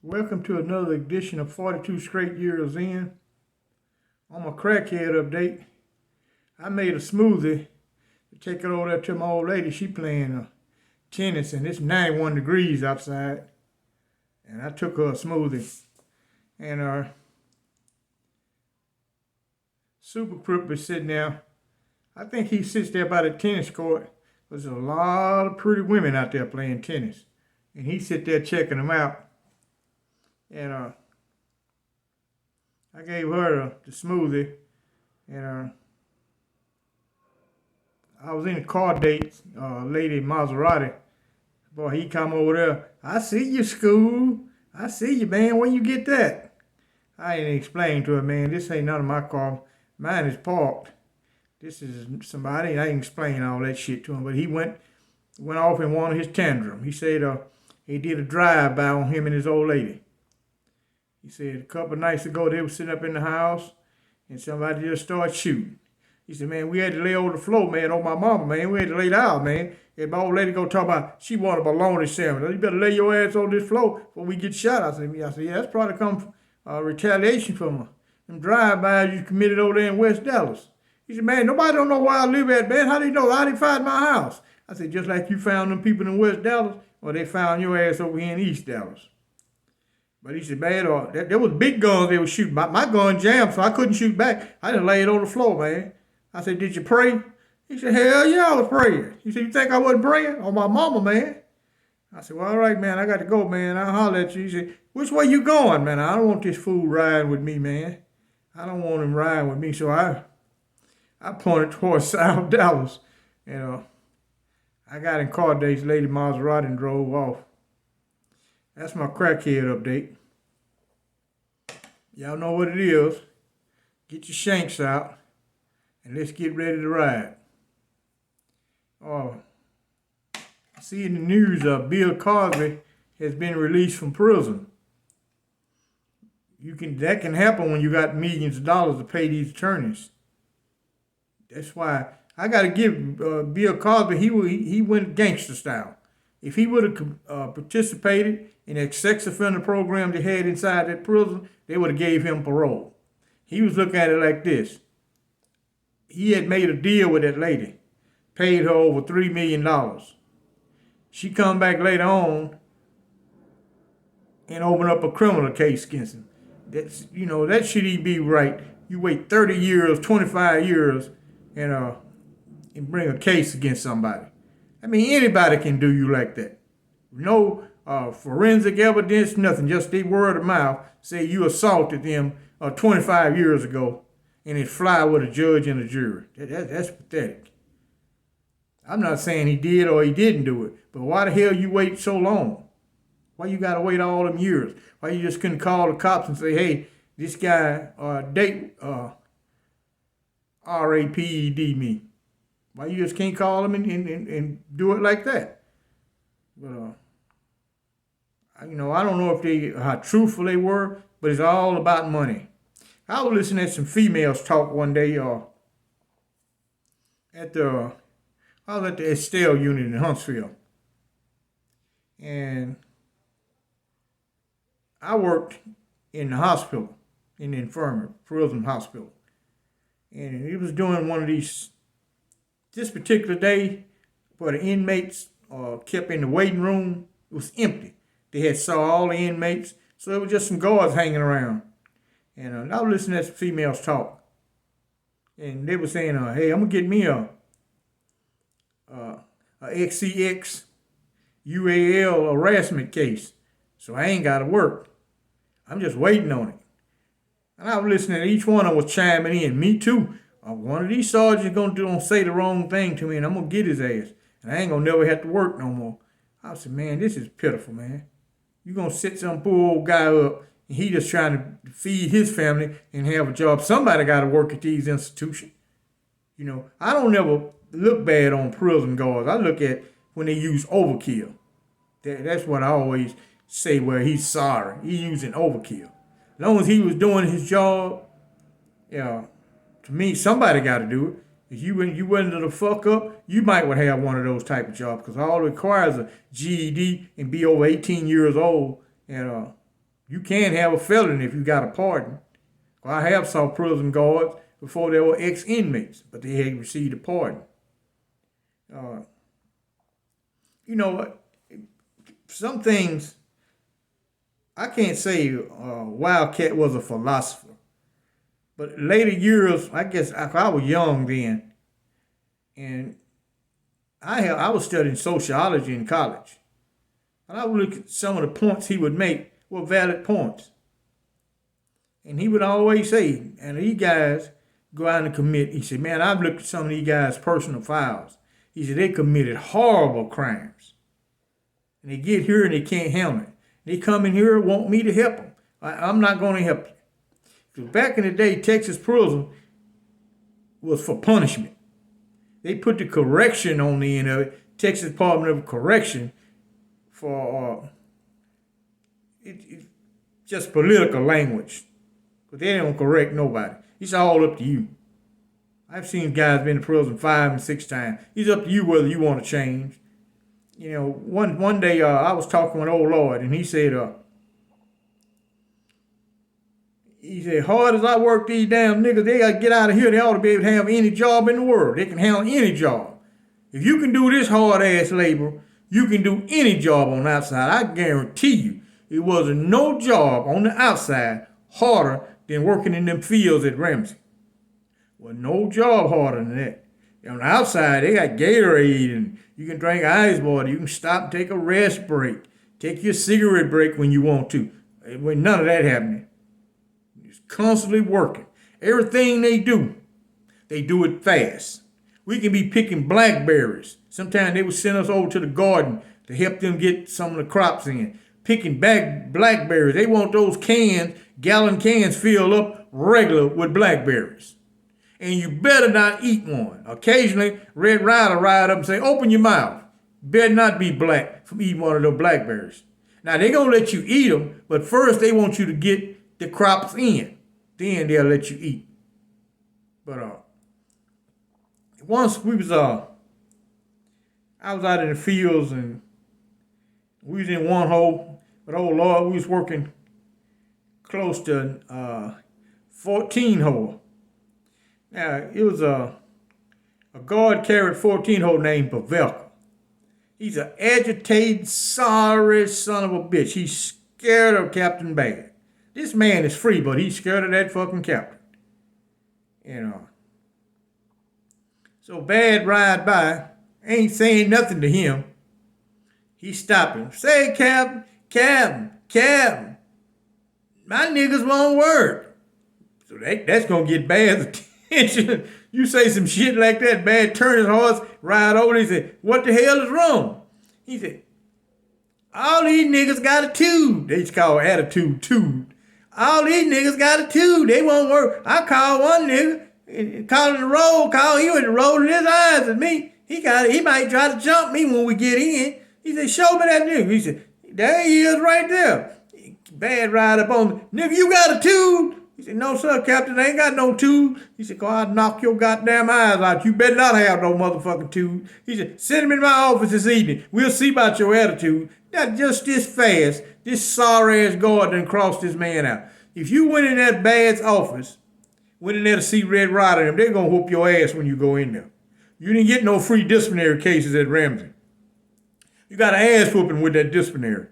Welcome to another edition of 42 Straight Years In. On my crackhead update, I made a smoothie to take it over there to my old lady. She playing tennis and it's 91 degrees outside. And I took her a smoothie. And Super Crook was sitting there. I think he sits there by the tennis court. There's a lot of pretty women out there playing tennis. And he sit there checking them out. And I gave her the smoothie, and I was in a car date, lady Maserati. Boy, he come over there. I see you, School. I see you, man. Where you get that? I ain't explain to her, man. This ain't none of my car. Mine is parked. This is somebody. I ain't explain all that shit to him, but he went off in one of his tantrum. He said he did a drive-by on him and his old lady. He said a couple of nights ago they were sitting up in the house and somebody just started shooting. He said, man, we had to lay on the floor, man, on my mama, man. We had to lay down, man. And my old lady go talk about she wanted a bologna sandwich. You better lay your ass on this floor before we get shot. I said, yeah, that's probably come from retaliation from them drive-bys you committed over there in West Dallas. He said, man, nobody don't know where I live at, man. How do you know? How they find my house? I said, just like you found them people in West Dallas, or they found your ass over here in East Dallas. But he said, man, there was big guns they were shooting. My gun jammed, so I couldn't shoot back. I just laid on the floor, man. I said, did you pray? He said, hell yeah, I was praying. He said, you think I wasn't praying? On my mama, man. I said, well, all right, man, I got to go, man. I'll holler at you. He said, which way you going, man? I don't want this fool riding with me, man. I don't want him riding with me. So I pointed towards South Dallas. And I got in car dates, lady Maserati, and drove off. That's my crackhead update. Y'all know what it is. Get your shanks out and let's get ready to ride. I see in the news Bill Cosby has been released from prison. That can happen when you got millions of dollars to pay these attorneys. That's why I got to give Bill Cosby, he went gangster style. If he would have participated in that sex offender program they had inside that prison, they would have gave him parole. He was looking at it like this. He had made a deal with that lady, paid her over $3 million. She come back later on and open up a criminal case against him. That should even be right. You wait 30 years, 25 years, and bring a case against somebody. I mean, anybody can do you like that. No forensic evidence, nothing. Just the word of mouth say you assaulted them 25 years ago, and it fly with a judge and a jury. That's pathetic. I'm not saying he did or he didn't do it, but why the hell you wait so long? Why you got to wait all them years? Why you just couldn't call the cops and say, hey, this guy raped me? Why you just can't call them and do it like that? But I don't know if how truthful they were, but it's all about money. I was listening to some females talk one day. I was at the Estelle unit in Huntsville, and I worked in the hospital, in the infirmary, prison hospital, and it was doing one of these. This particular day, where the inmates kept in the waiting room, it was empty. They had saw all the inmates, so it was just some guards hanging around. And I was listening to some females talk. And they were saying, hey, I'm going to get me a XCX UAL harassment case, so I ain't got to work. I'm just waiting on it. And I was listening to each one of them was chiming in. Me too. One of these sergeants gonna say the wrong thing to me, and I'm gonna get his ass, and I ain't gonna never have to work no more. I said, man, this is pitiful, man. You gonna set some poor old guy up, and he just trying to feed his family and have a job. Somebody got to work at these institutions. I don't never look bad on prison guards. I look at when they use overkill. That's what I always say. Where he's sorry, he using overkill. As long as he was doing his job, yeah. To me, somebody got to do it. If you wasn't to the fuck up, you might would have one of those type of jobs because all it requires a GED and be over 18 years old and You can't have a felony if you got a pardon. Well, I have saw prison guards before they were ex-inmates, but they had received a pardon. Uh, you know, some things, I can't say Wildcat was a philosopher, but later years, I guess I was young then, and I was studying sociology in college. And I would look at some of the points he would make were valid points. And he would always say, and these guys go out and commit, he said, man, I've looked at some of these guys' personal files. He said, they committed horrible crimes. And they get here and they can't handle it. They come in here and want me to help them. I'm not going to help you. Because back in the day, Texas prison was for punishment. They put the correction on the end of it, Texas Department of Correction, for just political language. But they don't correct nobody. It's all up to you. I've seen guys been in prison 5 and 6 times. It's up to you whether you want to change. You know, one day I was talking with old Lord, and he said, hard as I work these damn niggas, they got to get out of here. They ought to be able to have any job in the world. They can handle any job. If you can do this hard-ass labor, you can do any job on the outside. I guarantee you, it wasn't no job on the outside harder than working in them fields at Ramsey. Well, no job harder than that. On the outside, they got Gatorade, and you can drink ice water. You can stop and take a rest break. Take your cigarette break when you want to. When none of that happening. Just constantly working. Everything they do it fast. We can be picking blackberries. Sometimes they would send us over to the garden to help them get some of the crops in. Picking back blackberries. They want those cans, gallon cans filled up regular with blackberries. And you better not eat one. Occasionally, Red Ryder ride up and say, open your mouth. Better not be black from eating one of those blackberries. Now, they're going to let you eat them, but first they want you to get the crops in. Then they'll let you eat. But once we was, I was out in the fields and we was in one hole. But oh Lord, we was working close to 14 hole. Now, it was a guard carried 14 hole named Pavelka. He's an agitated, sorry son of a bitch. He's scared of Captain Bad. This man is free, but he's scared of that fucking captain. You know. So Bad ride by, ain't saying nothing to him. He stopped him. Say, Captain, my niggas won't work. So that's going to get Bad's attention. You say some shit like that, Bad turn his horse, ride over, he said, what the hell is wrong? He said, all these niggas got a tube. They call attitude tube. All these niggas got a tube. They won't work. I called one nigga, called him the roll, he was rolling his eyes at me. He might try to jump me when we get in. He said, show me that nigga. He said, there he is right there. Bad ride up on me. Nigga, you got a tube? He said, no, sir, Captain, I ain't got no tube. He said, go I'll knock your goddamn eyes out. You better not have no motherfucking tube. He said, send him in my office this evening. We'll see about your attitude. Not just this fast. This sorry-ass guard done crossed this man out. If you went in that Bad's office, went in there to see Red Ryder, they're going to whoop your ass when you go in there. You didn't get no free disciplinary cases at Ramsey. You got an ass whooping with that disciplinary.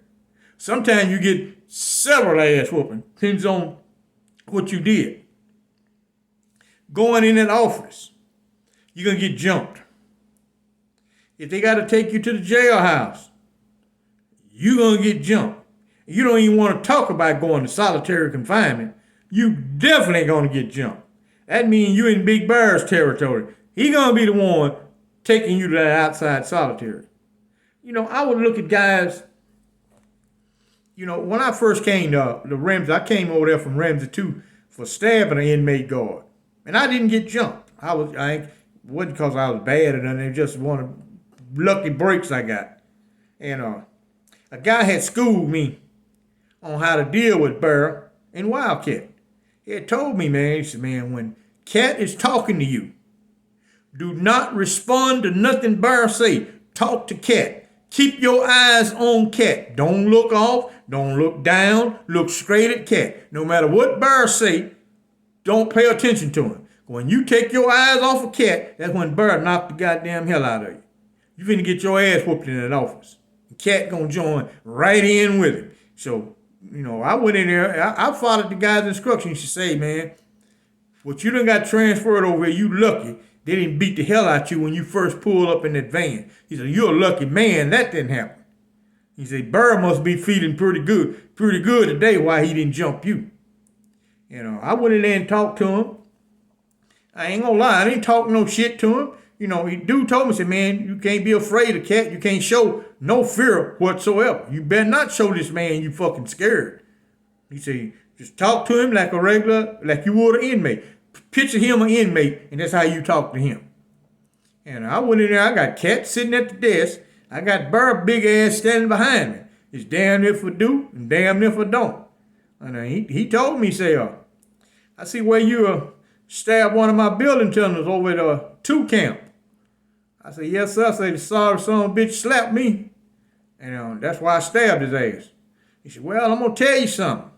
Sometimes you get several ass whooping. Depends on what you did. Going in that office, you're going to get jumped. If they got to take you to the jailhouse, you're going to get jumped. You don't even want to talk about going to solitary confinement. You definitely going to get jumped. That means you in Big Bear's territory. He going to be the one taking you to that outside solitary. You know, I would look at guys, you know, when I first came to Ramsey, I came over there from Ramsey 2 for stabbing an inmate guard. And I didn't get jumped. I wasn't because I was bad or nothing. It just one of lucky breaks I got. And a guy had schooled me on how to deal with Bear and Wildcat. He had told me, man, he said, man, when Cat is talking to you, do not respond to nothing Bear say. Talk to Cat. Keep your eyes on cat. Don't look off. Don't look down. Look straight at cat. No matter what Bear say, don't pay attention to him. When you take your eyes off of cat, that's when Bear knock the goddamn hell out of you. You finna get your ass whooped in that office. Cat gonna join right in with him. So, I went in there. I followed the guy's instructions. She say, man, what you done got transferred over here, you lucky. They didn't beat the hell out you when you first pulled up in that van. He said, you're a lucky man. That didn't happen. He said, Burr must be feeling pretty good today why he didn't jump you. I went in there and talked to him. I ain't gonna lie, I didn't talk no shit to him. He dude told me, said, man, you can't be afraid of cat. You can't show no fear whatsoever. You better not show this man you fucking scared. He said, just talk to him like you would an inmate. Picture him an inmate, and that's how you talk to him. And I went in there, I got cat sitting at the desk. I got Burr big ass standing behind me. It's damn if I do and damn if I don't. And he told me, say, I see where you stabbed one of my building tenders over at 2 camp. I said, yes, sir. I said, the sorry son of a bitch slapped me. And that's why I stabbed his ass. He said, well, I'm going to tell you something.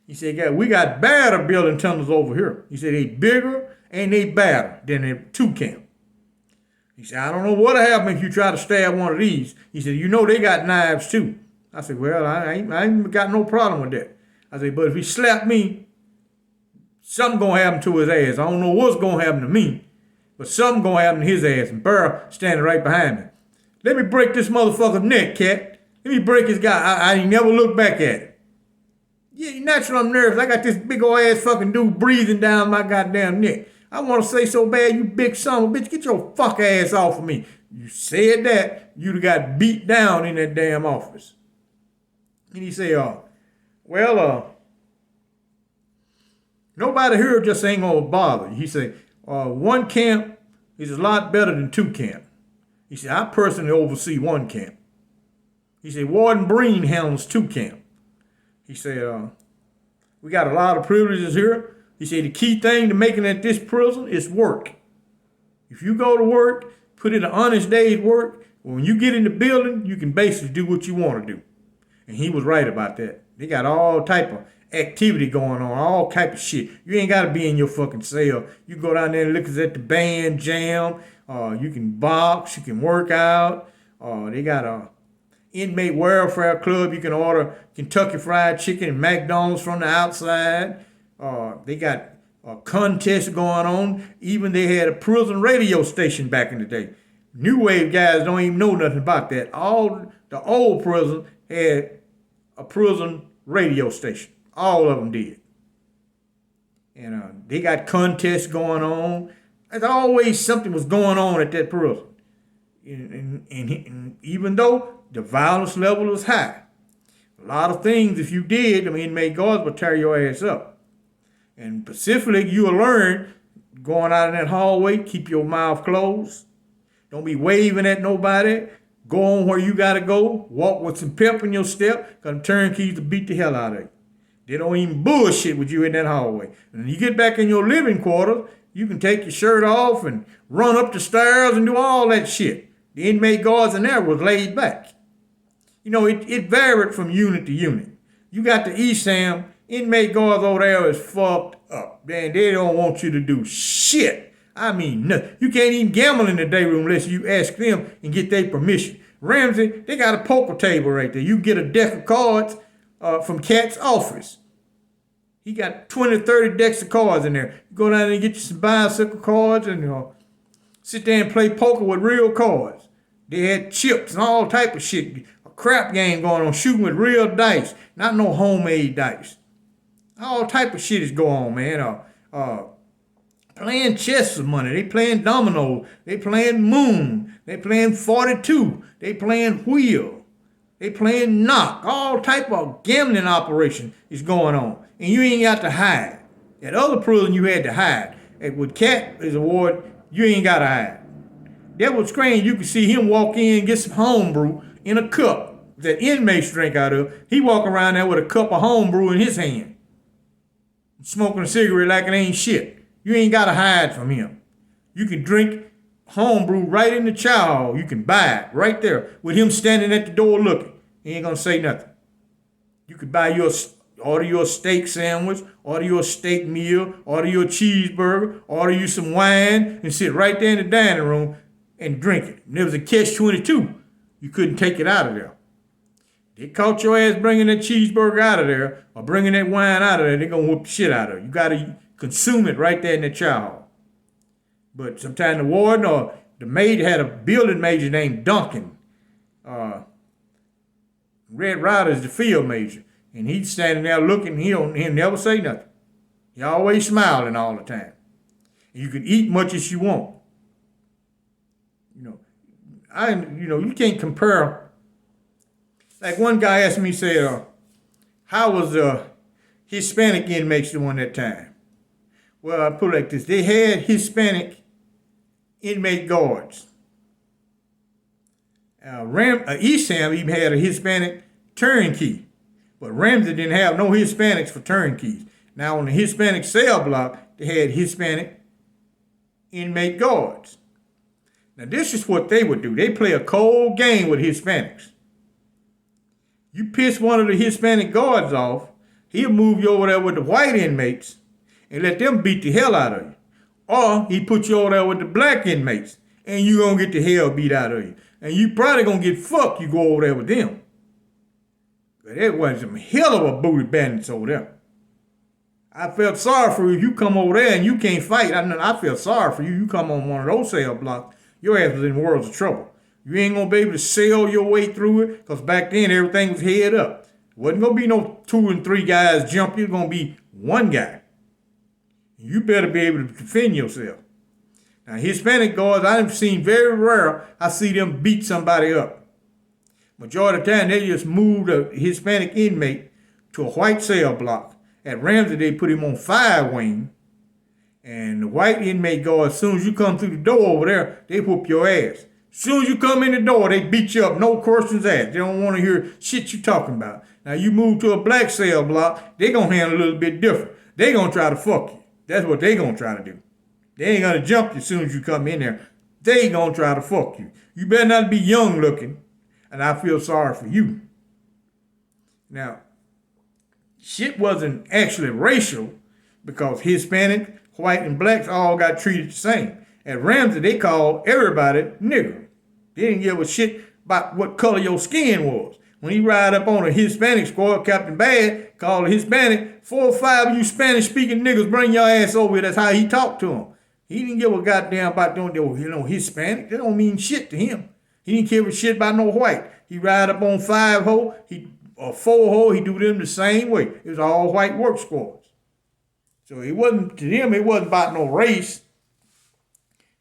He said, yeah, we got badder building tunnels over here. He said, they bigger and they badder than the 2 camp. He said, I don't know what'll happen if you try to stab one of these. He said, they got knives too. I said, well, I ain't got no problem with that. I said, but if he slapped me, something gonna happen to his ass. I don't know what's gonna happen to me, but something gonna happen to his ass. And Burr standing right behind me. Let me break this motherfucker's neck, cat. Let me break his guy. I ain't never looked back at it. Yeah, natural I'm nervous. I got this big old ass fucking dude breathing down my goddamn neck. I want to say so bad, you big son of a bitch, get your fuck ass off of me. You said that, you'd have got beat down in that damn office. And he said, nobody here just ain't gonna bother you. He said, 1 camp is a lot better than 2 camp. He said, I personally oversee 1 camp. He said, Warden Breen handles 2 camp. He said, we got a lot of privileges here. He said, the key thing to making it at this prison is work. If you go to work, put in an honest day's work, when you get in the building, you can basically do what you want to do. And he was right about that. They got all type of activity going on, all type of shit. You ain't got to be in your fucking cell. You go down there and look at the band jam. You can box. You can work out. They got a inmate welfare club. You can order Kentucky Fried Chicken and McDonald's from the outside. They got a contest going on. Even they had a prison radio station back in the day. New Wave guys don't even know nothing about that. All the old prison had a prison radio station. All of them did. And they got contests going on. There's always something was going on at that prison. And even though the violence level was high, a lot of things, if you did, inmate guards would tear your ass up. And specifically, you'll learn going out in that hallway, keep your mouth closed. Don't be waving at nobody. Go on where you got to go. Walk with some pep in your step, because turnkeys will beat the hell out of you. They don't even bullshit with you in that hallway. And when you get back in your living quarters, you can take your shirt off and run up the stairs and do all that shit. The inmate guards in there was laid back. It varied from unit to unit. You got the ESAM, inmate guards over there is fucked up. Man, they don't want you to do shit. No. You can't even gamble in the day room unless you ask them and get their permission. Ramsey, they got a poker table right there. You get a deck of cards from Cat's office. He got 20, 30 decks of cards in there. You go down there and get you some bicycle cards and sit there and play poker with real cards. They had chips and all type of shit. A crap game going on, shooting with real dice, not no homemade dice. All type of shit is going on, man. Playing chess with money. They playing dominoes. They playing moon. They playing 42. They playing wheel. They playing knock. All type of gambling operation is going on. And you ain't got to hide. At other prison, you had to hide. With Cat is a ward, you ain't got to hide. That was strange. You could see him walk in and get some homebrew in a cup that inmates drink out of. He walk around there with a cup of homebrew in his hand, smoking a cigarette like it ain't shit. You ain't got to hide from him. You can drink homebrew right in the chow hall. You can buy it right there with him standing at the door looking. He ain't gonna say nothing. You could order your steak sandwich, order your steak meal, order your cheeseburger, order you some wine, and sit right there in the dining room and drink it. And there was a catch-22. You couldn't take it out of there. They caught your ass bringing that cheeseburger out of there or bringing that wine out of there, they're gonna whoop the shit out of you. You gotta consume it right there in the chow hall. But sometimes the warden or the maid had a building major named Duncan. Red Ryder's the field major. And he's standing there looking, he'll never say nothing. He always smiling all the time. And you can eat much as you want. You can't compare. Like one guy asked me, said, how was the Hispanic inmates doing that time? Well, I put it like this. They had Hispanic inmate guards. Eastham even had a Hispanic turnkey. But Ramsey didn't have no Hispanics for turnkeys. Now, on the Hispanic cell block, they had Hispanic inmate guards. Now, this is what they would do. They play a cold game with Hispanics. You piss one of the Hispanic guards off, he'll move you over there with the white inmates and let them beat the hell out of you. Or he put you over there with the black inmates and you gonna get the hell beat out of you. And you probably gonna get fucked, you go over there with them. But there was some hell of a booty bandits over there. I felt sorry for you. You come over there and you can't fight. I feel sorry for you. You come on one of those cell blocks, your ass was in worlds of trouble. You ain't gonna be able to sail your way through it, because back then everything was head up. Wasn't gonna be no 2 and 3 guys jump you. It's gonna be one guy. You better be able to defend yourself. Now, Hispanic guards, I've seen very rare, I see them beat somebody up. Majority of the time, they just moved a Hispanic inmate to a white cell block. At Ramsey, they put him on 5 wing. And the white inmate guard, as soon as you come through the door over there, they whoop your ass. As soon as you come in the door, they beat you up, no questions asked. They don't want to hear shit you talking about. Now, you move to a black cell block, they going to handle it a little bit different. They going to try to fuck you. That's what they going to try to do. They ain't going to jump you as soon as you come in there. They going to try to fuck you. You better not be young looking, and I feel sorry for you. Now, shit wasn't actually racial, because Hispanic, white, and blacks all got treated the same. At Ramsey, they called everybody nigger. They didn't give a shit about what color your skin was. When he ride up on a Hispanic squad, Captain Bad called a Hispanic, 4 or 5 of you Spanish-speaking niggas, bring your ass over here. That's how he talked to them. He didn't give a goddamn about Hispanic. That don't mean shit to him. He didn't give a shit about no white. He ride up on 5 ho, or 4 ho, he do them the same way. It was all white work squads. So it wasn't, to them, it wasn't about no race.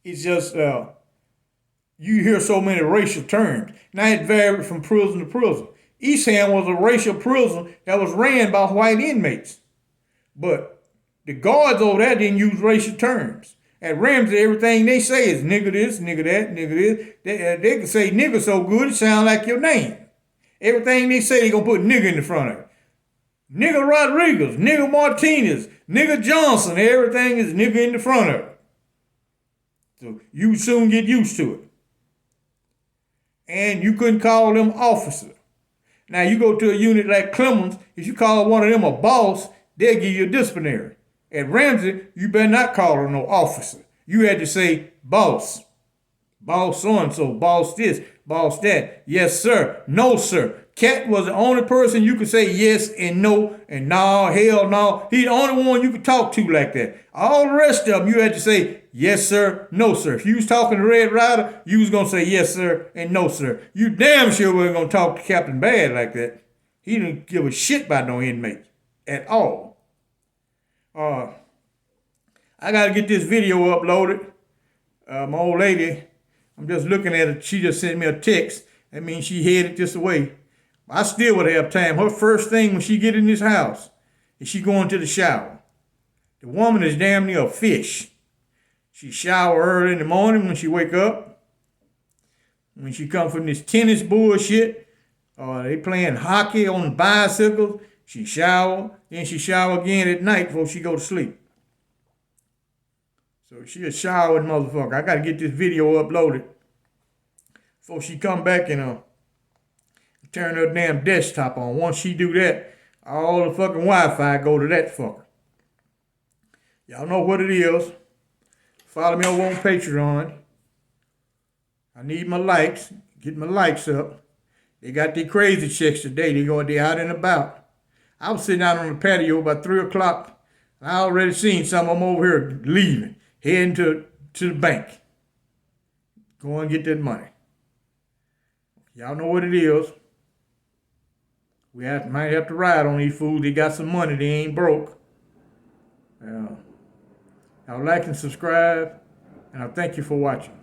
It's just, you hear so many racial terms. Now it varied from prison to prison. Eastham was a racial prison that was ran by white inmates. But the guards over there didn't use racial terms. At Ramsey, everything they say is nigga this, nigga that, nigga this. They can say nigga so good it sound like your name. Everything they say, they gonna put nigga in the front of it. Nigga Rodriguez, nigga Martinez, nigga Johnson, everything is nigga in the front of it. So you soon get used to it. And you couldn't call them officer. Now you go to a unit like Clemens, if you call one of them a boss, they'll give you a disciplinary. At Ramsey, you better not call her no officer. You had to say boss. Boss so-and-so, boss this, boss that. Yes, sir. No, sir. Cat was the only person you could say yes and no and no, hell no. He's the only one you could talk to like that. All the rest of them, you had to say yes, sir, no, sir. If you was talking to Red Ryder, you was going to say yes, sir, and no, sir. You damn sure weren't going to talk to Captain Bad like that. He didn't give a shit about no inmates at all. I got to get this video uploaded. My old lady, I'm just looking at it. She just sent me a text. That means she headed this away. I still would have time. Her first thing when she get in this house is she going to the shower. The woman is damn near a fish. She shower early in the morning when she wake up. When she come from this tennis bullshit, they playing hockey on bicycles, she shower. Then she shower again at night before she go to sleep. So she a showered motherfucker. I gotta get this video uploaded before she come back and turn her damn desktop on. Once she do that, all the fucking Wi-Fi go to that fucker. Y'all know what it is. Follow me over on Patreon. I need my likes. Get my likes up. They got these crazy chicks today. They out and about. I was sitting out on the patio about 3 o'clock. I already seen some of them over here leaving, heading to the bank. Go and get that money. Y'all know what it is. Might have to ride on these fools. They got some money. They ain't broke. Y'all like and subscribe, and I thank you for watching.